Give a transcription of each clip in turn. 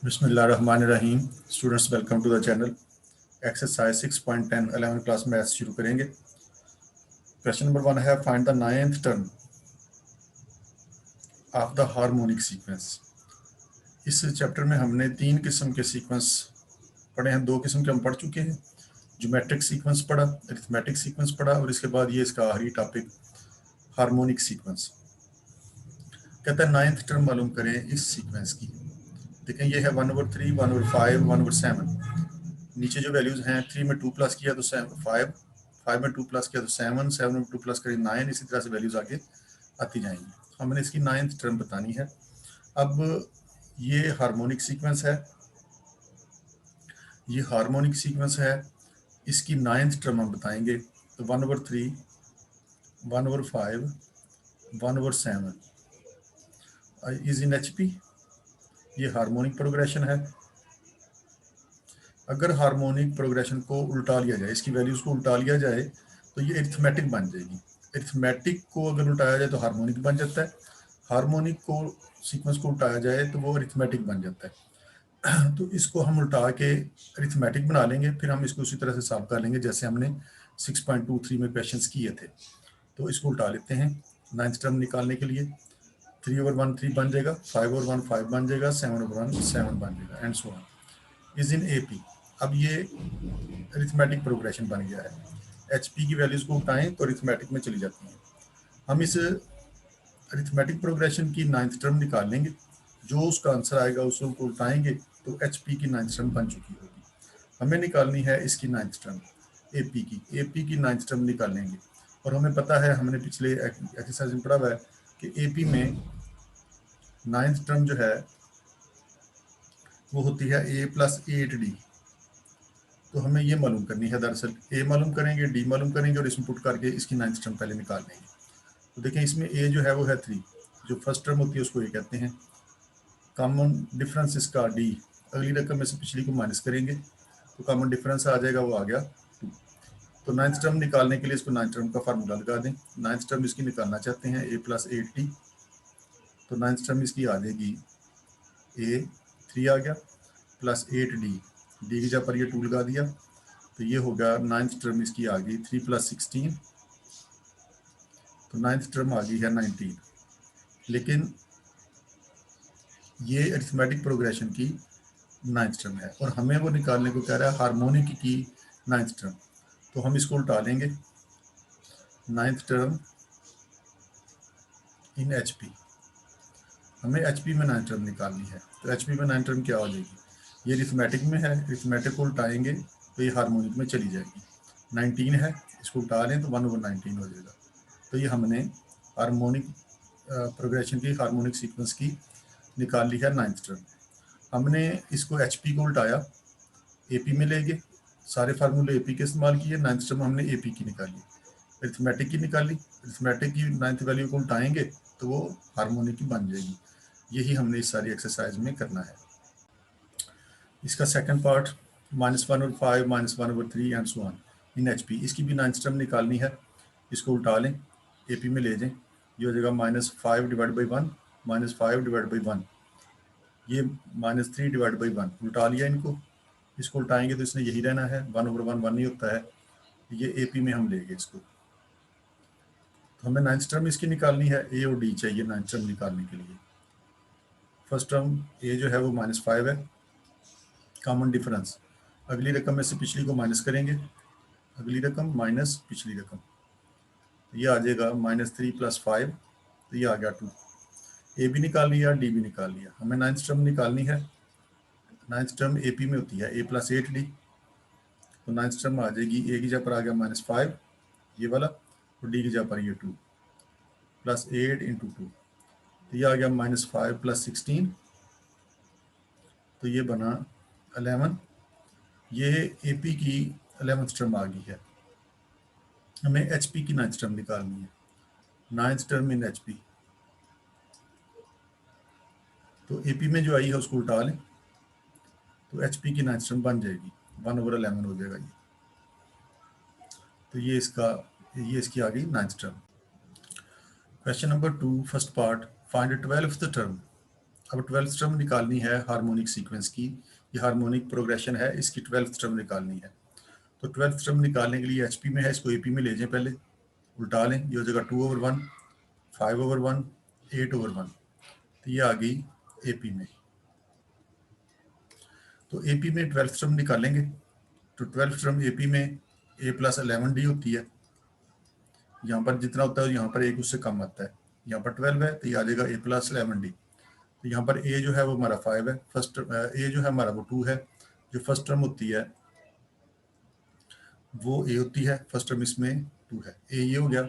बिस्मिल्लाहिर्रहमानिर्रहीम। Students, welcome to the channel. Exercise 6.10 11th class maths शुरू करेंगे। क्वेश्चन नंबर 1 है, find the 9th term of the harmonic sequence. इस chapter में हमने 3 किस्म के सीक्वेंस पढ़े हैं। 2 किस्म के हम पढ़ चुके हैं, ज्योमेट्रिक सीक्वेंस पढ़ा, अरिथमेटिक सीक्वेंस पढ़ा, और इसके बाद ये इसका आखिरी टॉपिक हार्मोनिक सीक्वेंस। कहता है 9th टर्म मालूम करें इस सीक्वेंस की। देखें, ये है 1/3, 1/5, 1/7। नीचे जो वैल्यूज हैं, 3 में 2 प्लस किया तो 5, 5 में 2 प्लस किया तो 7, 7 में 2 प्लस करिए 9। इसी तरह से वैल्यूज आगे आती जाएंगी। हमने इसकी 9th टर्म बतानी है। अब ये हार्मोनिक सीक्वेंस है, ये हार्मोनिक सीक्वेंस है, इसकी 9th टर्म हम बताएंगे। तो 1/3, 1/5, 1/7 इज इन HP। ये हार्मोनिक प्रोग्रेशन है। अगर हार्मोनिक प्रोग्रेशन को उल्टा लिया जाए, इसकी वैल्यूज को उल्टा लिया जाए, तो ये अरिथमेटिक बन जाएगी। अरिथमेटिक को अगर उल्टाया जाए तो हार्मोनिक बन जाता है। हार्मोनिक को सीक्वेंस को उल्टाया जाए तो वो अरिथमेटिक बन जाता है। तो इसको हम उल्टा के अरिथमेटिक बना लेंगे, फिर हम इसको उसी तरह से सॉल्व कर लेंगे जैसे हमने 6.23 में क्वेश्चंस किए थे। तो इसको उल्टा लेते हैं। 9th टर्म निकालने के लिए 3/1 3 बन जाएगा, 5/1 5 बन जाएगा, 7/1 7 बन जाएगा, and so on is in AP। अब ये अरिथमेटिक प्रोग्रेशन बन गया है। HP की वैल्यूज को उठाएं तो अरिथमेटिक में चली जाती हैं। हम इस अरिथमेटिक प्रोग्रेशन की 9th टर्म निकाल लेंगे। जो उसका आंसर आएगा उसको उल्टाएंगे तो HP की 9th टर्म बन चुकी होगी। हमें निकालनी है इसकी 9th टर्म, AP की 9th टर्म निकालेंगे। और हमें पता है, हमने पिछले एक्सरसाइज में पढ़ा हुआ है कि AP में 9th टर्म जो है वो होती है A + 8D। तो हमें ये मालूम करनी है। दरअसल A मालूम करेंगे, D मालूम करेंगे, और इसमें पुट करके इसकी 9th टर्म पहले निकाल लेंगे। तो देखें, इसमें A जो है वो है 3, जो फर्स्ट टर्म होती है उसको A कहते हैं। कॉमन डिफरेंस इसका D, अगली रकम में से पिछली को माइनस करेंगे तो कॉमन डिफरेंस आ जाएगा, वो आ गया 2। तो 9th टर्म निकालने के लिए इसको 9th टर्म का फार्मूला लगा दें। 9th टर्म इसकी निकालना चाहते हैं A + 8D। तो 9th टर्म इसकी आ जाएगी A 3 आ गया + 8D, D की जगह पर ये 2 लगा दिया, तो ये होगा 9th टर्म इसकी आ गई 3 + 16। तो 9th टर्म आ गई है 19। लेकिन ये अरिथमेटिक प्रोग्रेशन की 9th टर्म है और हमें वो निकालने को कह रहा है हार्मोनिक की 9th टर्म। तो हम इसको उल्टा लेंगे। 9th टर्म इन HP, हमें HP में 9th टर्म निकालनी है। तो HP में 9th टर्म क्या हो जाएगी? ये अरिथमेटिक में है, अरिथमेटिक को उल्टाएंगे तो ये हार्मोनिक में चली जाएगी। 19 है, इसको उल्टा लें तो 1/19 हो जाएगा। तो ये हमने हार्मोनिक प्रोग्रेशन की, हार्मोनिक सीक्वेंस की निकाल ली है 9th टर्म। हमने इसको HP को उल्टाया, AP में ले गए, सारे फार्मूले AP के इस्तेमाल किए। 9th टर्म हमने AP की निकाली, अरिथमेटिक की निकाली। अरिथमेटिक की 9th वैल्यू को उल्टाएंगे तो वो हार्मोनिक की बन जाएगी। यही हमने इस सारी एक्सरसाइज में करना है। इसका second part -1/5 -1/3 and so on in HP। इसकी भी 9th टर्म निकालनी है। इसको उल्टा लें, AP में ले जाएं, ये हो जाएगा -5/1 -5/1। ये -3/1 उल्टा लिया इनको। इसको उल्टाएंगे तो इसने यही रहना है, 1/1 1 नहीं होता है। ये AP में हम ले गए इसको। तो हमें 9th टर्म इसकी निकालनी है। A और D चाहिए 9th टर्म निकालने के लिए। फर्स्ट टर्म A जो है वो -5 है, कॉमन डिफरेंस। अगली रकम में से पिछली को माइनस करेंगे, अगली रकम माइनस पिछली रकम, ये आ जाएगा -3 + 5, तो ये आ गया 2। A भी निकाल लिया, D भी निकाल लिया। हमें 9th टर्म निकालनी है। 9th टर्म AP में होती है A + 8D। तो 9th टर्म आ जाएगी, A की जगह पर आ गया -5 ये वाला, और D की जगह पर ये 2 + 8 × 2, तो ये आ गया -5 + 16, तो ये बना 11। ये AP की 11th टर्म आ गई है। हमें HP की 9th टर्म निकालनी है। 9th टर्म इन HP, तो AP में जो आई है उसको उल्टा लें तो HP की 9th टर्म बन जाएगी, 1/11 हो जाएगा ये। तो ये इसकी आ गई 9th term. Question number 2 first part, find 12th term अब 12th टर्म निकालनी है हार्मोनिक सीक्वेंस की, ये हार्मोनिक प्रोग्रेशन है, इसकी 12th टर्म निकालनी है। तो 12th टर्म निकालने के लिए एचपी में है, इसको एपी में ले जाएं, पहले उल्टा लें, ये हो जाएगा 2/1, 5/1, 8/1, तो ये आ गई एपी में। तो एपी में 12th टर्म निकालेंगे, तो 12th टर्म एपी में a+11d होती है, यहाँ पर जितना होता है यहाँ पर एक उससे कम आता है, यहाँ पर 12 है तो ये आ जाएगा a+11d। तो यहाँ पर a जो है वो हमारा 5 है, फर्स्ट a जो है हमारा वो 2 है, जो फर्स्ट टर्म होती है वो a होती है, फर्स्ट टर्म इसमें 2 है, a ये हो गया,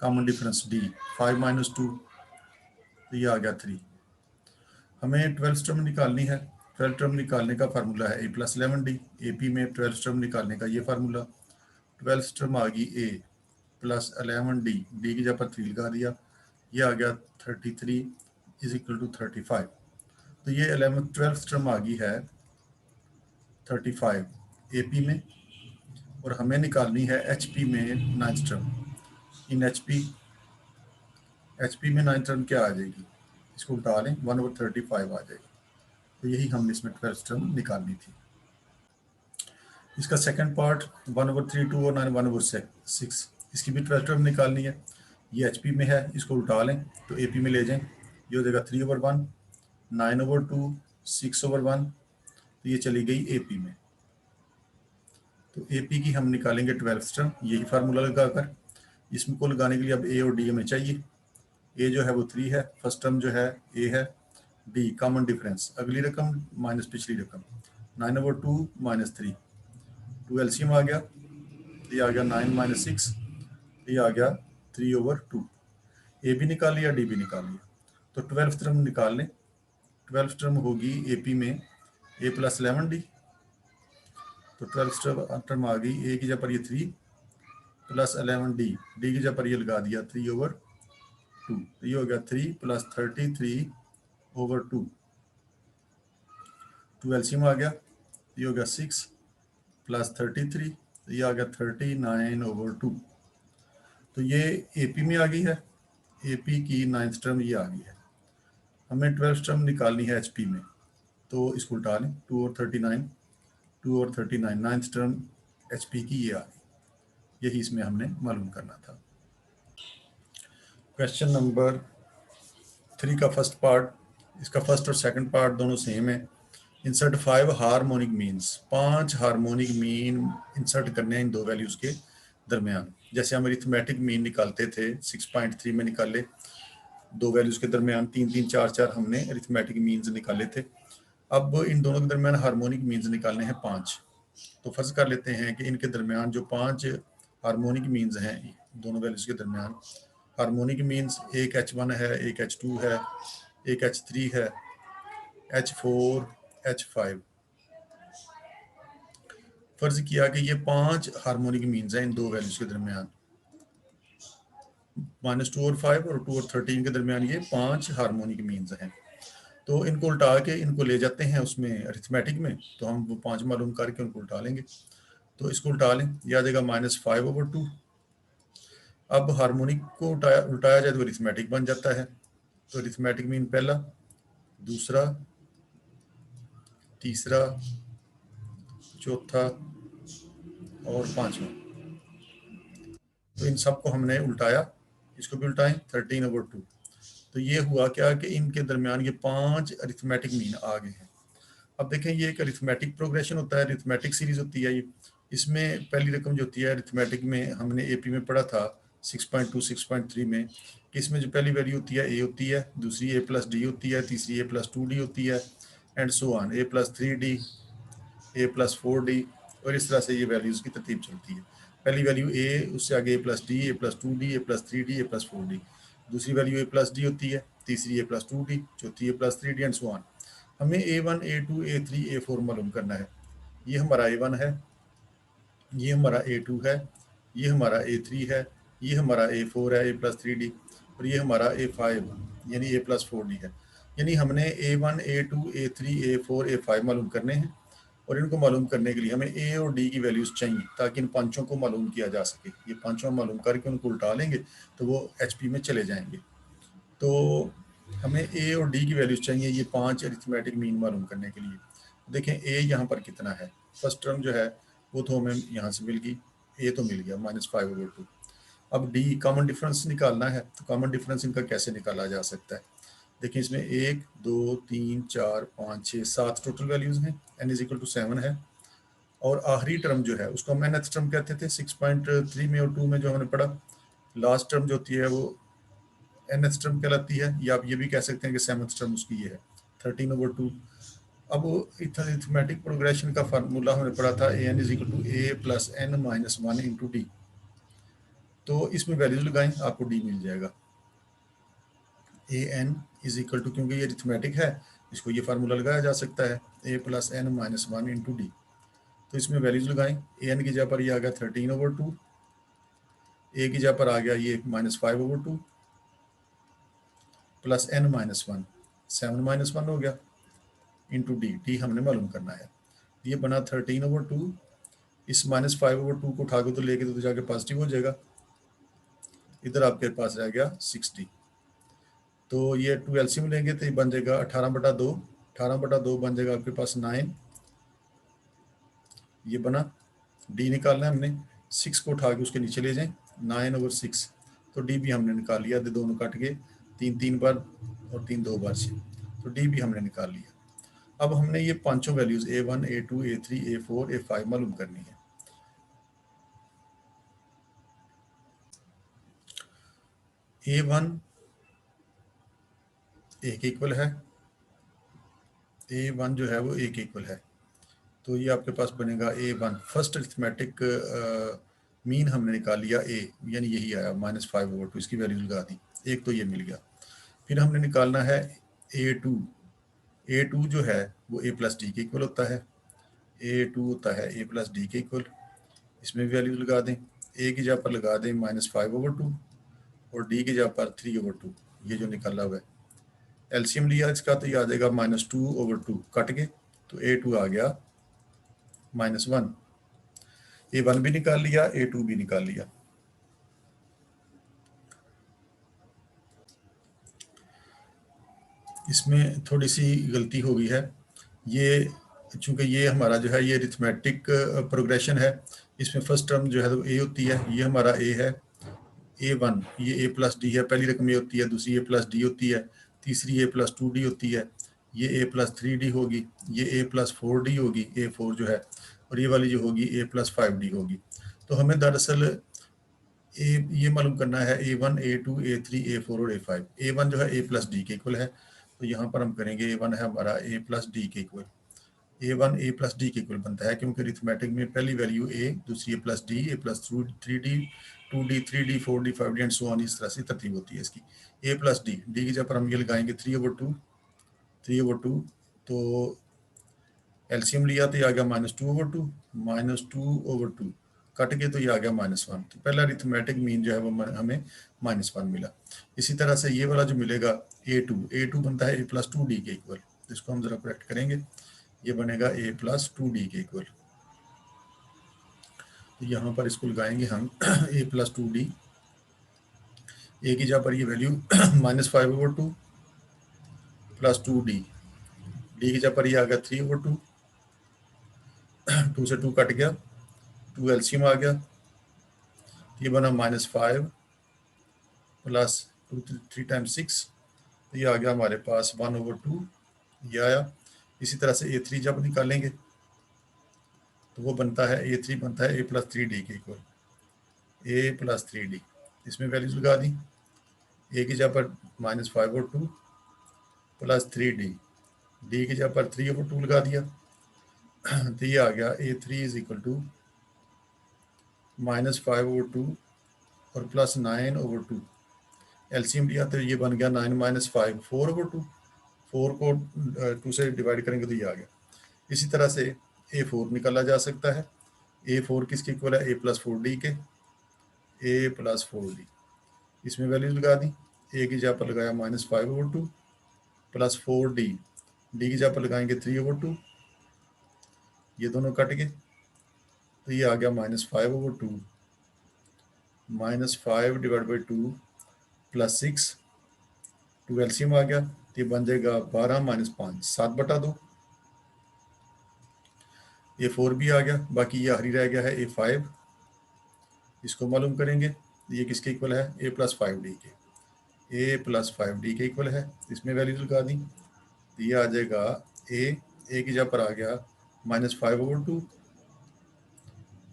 कॉमन डिफरेंस d, 5 - 2, तो ये आ गया 3। हमें 12th टर्म निकालनी है, 12th टर्म निकालने का फार्मूला है a+11d, एपी में 12th टर्म निकालने का ये फार्मूला, 12th टर्म आ गई a+11d, d की जगह पर 3 लगा दिया, ये आ गया 33 = 35। तो ये 12th टर्म आ गई है 35 एपी में, और हमें निकालनी है एचपी में 9th टर्म। इन एचपी में 9th टर्म क्या आ जाएगी, इसको उल्टा लें, 1/35 आ जाएगी। तो यही हमने इसमें 12th टर्म निकालनी थी। इसका सेकंड पार्ट 1/3, 2 और 9, 1/6, इसकी भी 12th टर्म निकालनी है। ये एचपी में है, इसको उल्टा लें तो एपी में ले जाएं, ये हो जाएगा 3/1, 9/2, 6/1, तो ये चली गई एपी में। तो एपी की हम निकालेंगे 12th टर्म, यही फार्मूला लगाकर। इसमें को लगाने के लिए अब ए और डी हमें चाहिए। ए जो है वो 3 है, फर्स्ट टर्म जो है ए है, डी कॉमन डिफरेंस, अगली रकम माइनस पिछली रकम, 9/2 - 3, 2 एलसीएम आ गया, ये आ गया 9 - 6, ये आ गया 3/2। ए भी निकाल लिया, डी भी निकाल लिया। तो 12th टर्म निकाल लें, 12th टर्म होगी एपी में a+11d, तो 12th टर्म आ गई, ए की जगह पर ये 3 + 11d, डी की जगह पर ये लगा दिया 3/2, तो ये हो गया 3 + 33/2, 2 एलसीएम आ गया, ये हो गया 6 + 33, तो ये आ गया 39/2। तो ये एपी में आ गई है, एपी की 9th टर्म ये आ गई है। हमें 12th टर्म निकालनी है एचपी में, तो इसको उल्टा लें, 2 और 39, 2 और 39, 9th टर्म एचपी की ये आ गई, यही इसमें हमने मालूम करना था। क्वेश्चन नंबर 3 का फर्स्ट पार्ट, इसका फर्स्ट और सेकंड पार्ट दोनों सेम है। Insert 5 harmonic means, 5 harmonic mean insert करने हैं इन दो वैल्यूज़ के दरमियान। जैसे हम अरिथमेटिक मीन निकालते थे 6.3 में निकाले, दो वैल्यूज़ के दरमियान 3, 3, 4, 4 हमने अरिथमेटिक मीन्स निकाले थे। अब इन दोनों के दरमियान हार्मोनिक मीन्स निकालने हैं 5। तो फर्ज कर लेते हैं कि इनके दरमियान जो 5 हार्मोनिक मीन्स हैं दोनों वैल्यूज़ के दरमियान, हार्मोनिक मीन्स एक H1 है, एक H2 है, एक H3 है, H4, H5। फर्ज किया कि ये 5 हार्मोनिक मीन्स हैं इन दो वैल्यूज़ के दरमियान, -2 और 5 और 2 और 13 के दरमियान ये 5 हार्मोनिक मीन्स हैं। तो इनको उल्टा के इनको ले जाते हैं उसमें अरिथमेटिक में, तो हम वो 5 मालूम करके उनको उल्टा लेंगे। तो इसको उल्टा लें, यह आ जाएगा -5/2। अब हार्मोनिक को उल्टाया जाए तो अरिथमेटिक बन जाता है। तो अरिथमेटिक मीन पहला, दूसरा, तीसरा, चौथा और पांचवा। तो इन सब को हमने उल्टाया, इसको भी उल्टाएं, 13/2। तो ये हुआ क्या कि इनके दरमियान ये 5 अरिथमेटिक मीन आ गए हैं। अब देखें, ये एक अरिथमेटिक प्रोग्रेशन होता है, अरिथमेटिक सीरीज होती है ये। इसमें पहली रकम जो होती है अरिथमेटिक में, हमने एपी में पढ़ा था 6.2, 6.3 में, कि इसमें जो पहली वैल्यू होती है ए होती है, दूसरी a+d होती है, तीसरी a+2d होती है, and so on, a+3d, a+4d, और इस तरह से ये वैल्यूज़ की तरतीब चलती है। पहली वैल्यू a, उससे आगे a+d, a+2d, a+3d, a+4d, दूसरी वैल्यू a+d होती है, तीसरी a+2d, चौथी a+3d, एंड सो ऑन। हमें a1, a2, a3, a4 मालूम करना है। ये हमारा a1 है, ये हमारा a2 है, ये हमारा a3 है, ये हमारा a4 है, a+3d, और ये हमारा a5 यानी a+4d है। यानी हमने a1, a2, a3, a4, a5 मालूम करने हैं, और इनको मालूम करने के लिए हमें a और d की वैल्यूज़ चाहिए ताकि इन पांचों को मालूम किया जा सके। ये पांचों मालूम करके उनको उल्टा लेंगे तो वो एचपी में चले जाएंगे। तो हमें ए और डी की वैल्यूज चाहिए, ये 5 अरिथमेटिक मीन मालूम करने के लिए। देखें ए यहाँ पर कितना है, फर्स्ट टर्म जो है वो तो हमें यहाँ से मिल गई, ए तो मिल गया -5/2। अब डी कॉमन डिफरेंस निकालना है, तो कॉमन डिफरेंस इनका कैसे निकाला जा सकता है। देखिए इसमें 1 2 3 4 5 6 7 टोटल वैल्यूज हैं, n=7 है। और आखिरी टर्म जो है उसको हम nth टर्म कहते थे 6.3 में और 2 में जो हमने पढ़ा। लास्ट टर्म जो होती है वो nth टर्म कहलाती है, या आप ये भी कह सकते हैं कि 7th टर्म उसकी ये है 13/2। अब अरिथमेटिक प्रोग्रेशन का फार्मूला हमने पढ़ा था an=a+n-1 × d। तो इसमें वैल्यूज लगाएं, आपको डी मिल जाएगा। an क्योंकि ये अरिथमेटिक है, इसको ये फार्मूला लगाया जा सकता है a+n-1 × d। तो इसमें वैल्यूज लगाएं, an की जगह पर ये आ गया 13/2, a की जगह पर आ गया ये -5/2 प्लस n-1 7-1 हो गया इंटू डी। डी हमने मालूम करना है, ये बना 13/2। इस -5/2 को उठा के तो लेके तो जाके पॉजिटिव हो जाएगा, इधर आपके पास रह गया 60। तो ये 2 एलसीएम लेंगे तो ये बन जाएगा 18/2। 18/2 बन जाएगा आपके पास 9, ये बना। डी निकालना है हमने, 6 को उठा के उसके नीचे ले जाएं, 9/6। तो डी भी हमने निकाल लिया, दोनों कट गए, 3 बार और 3 2 बार से, तो डी भी हमने निकाल लिया। अब हमने ये पांचों values a1 a2 a3 a4 a5 मालूम करनी है। a1 a के इक्वल है, a1 जो है वो a के इक्वल है, तो ये आपके पास बनेगा a1। फर्स्ट अरिथमेटिक मीन हमने निकाल लिया a, यानी यही आया -5/2, इसकी वैल्यू लगा दी, एक तो ये मिल गया। फिर हमने निकालना है a2। a2 जो है वो a+d के इक्वल होता है, a2 होता है a+d के इक्वल। इसमें भी वैल्यूज लगा दें, a की जगह पर लगा दें -5/2 और d की जगह पर 3/2, ये जो निकाला हुआ है। एलसीएम लिया इसका तो ये आ जाएगा -2/2, कट के तो a2 आ गया -1। a1 भी निकाल लिया, a2 भी निकाल लिया। इसमें थोड़ी सी गलती हो गई है, ये चूंकि ये हमारा जो है ये अरिथमेटिक प्रोग्रेशन है, इसमें फर्स्ट टर्म जो है तो a होती है, ये हमारा a है a1, ये a+d है, पहली रकम ये होती है, दूसरी a+d होती है, तीसरी a+2d होती है, ये a+3d होगी, ये a+4d होगी, a4 जो है, और ये वाली जो होगी a+5d होगी। तो हमें दरअसल ये मालूम करना है a1 a2 a3 a4 और a5। a1 जो है a+d के इक्वल है, तो यहाँ पर हम करेंगे a1 है हमारा a+d के इक्वल। a1 a+d के इक्वल बनता है क्योंकि अरिथमेटिक में पहली वैल्यू a, दूसरी a+d a+3d 2d 3d 4d 5d and so on, इस तरह से तरतीब होती है इसकी। a+d, d की जगह पर हम ये लगाएंगे 3/2। तो एलसीएम लिया तो ये आ गया -2/2, -2/2 कट के तो ये आ गया -1। तो पहला अरिथमेटिक मीन जो है वो हमें -1 मिला। इसी तरह से ये वाला जो मिलेगा a2 बनता है a+2d के इक्वल, इसको हम जरा करेक्ट करेंगे, ये बनेगा a+2d के इक्वल। तो यहाँ पर इसको लगाएंगे हम a+2d, a की जगह पर ये वैल्यू -5/2 प्लस 2d, d की जगह पर ये आ गया 3/2, 2 से 2 कट गया, 2 एलसीएम आ गया, ये बना -5 प्लस 2 3 टाइम्स 6, तो ये आ गया हमारे पास 1/2, ये आया। इसी तरह से a3 जब निकालेंगे तो वो बनता है a3 बनता है a+3d के इक्वल, a+3d। इसमें वैल्यूज लगा दी, a की जगह पर -5/2 प्लस 3d, d की जगह पर 3/2 लगा दिया, तो ये आ गया a3 = -5/2 और प्लस 9/2। एलसीएम लिया तो ये बन गया 9 - 5 4/2, 4 को 2 से डिवाइड करेंगे तो ये आ गया। इसी तरह से a4 निकाला जा सकता है, a4 किसके इक्वल है a+4d के, a+4d। इसमें वैल्यूज लगा दी, a की जगह पर लगाया -5/2 प्लस 4d, d की जगह पर लगाएंगे 3/2, ये दोनों कट गए तो ये आ गया -5/2 -5/2 प्लस 6 2 एलसीएम आ गया, तो ये बन जाएगा 12 माइनस 5 7/2। A4 भी आ गया, बाकी ये आखिरी रह गया है A5, इसको मालूम करेंगे। ये किसके इक्वल है? A + 5D के। A + 5D के इक्वल है, इसमें वैल्यू लगा दी, तो ये आ जाएगा A की जगह पर आ गया -5/2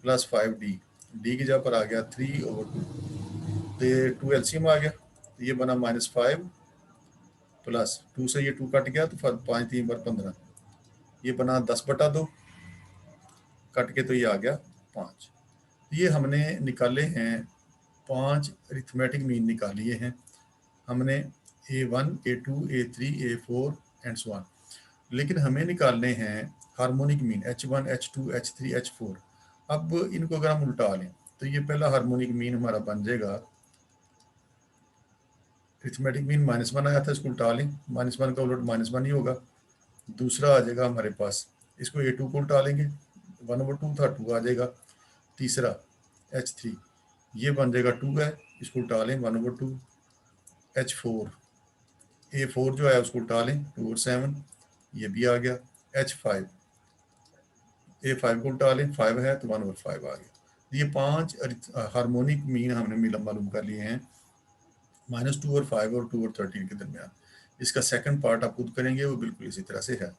+ 5D, D की जगह पर आ गया 3/2, तो ये 2 एलसीएम आ गया, तो ये बना -5 प्लस 2 से ये 2 कट गया, तो 5 3 × 15, ये बना 10/2 कट के, तो ये आ गया 5। ये हमने निकाले हैं 5 अरिथमेटिक मीन निकालिए हैं हमने, A1 A2 A3 A4 and so on. लेकिन हमें निकालने हैं harmonic mean H1 H2 H3 H4। अब इनको अगर हम उल्टा लें तो ये पहला हार्मोनिक मीन हमारा बन जाएगा, अरिथमेटिक मीन -1 आया था, इसको उल्टा लें, -1 का उलट -1 ही होगा। दूसरा आ जाएगा हमारे पास, इसको A2 को उल्टा लेंगे, 1/2 था, 2 आ जाएगा। तीसरा H3, ये बन जाएगा 2 है, इसको उल्टा लें 1/2। H4 A4 जो है उसको उल्टा लें 2 और 7, ये भी आ गया। H5 A5 को उल्टा लें, 5 है तो 1/5 आ गया। ये 5 हार्मोनिक मीन हमने मालूम कर लिए हैं -2 और 5 और 2 और 13 के दरमियान। इसका सेकंड पार्ट आप खुद करेंगे, वो बिल्कुल इसी तरह से है।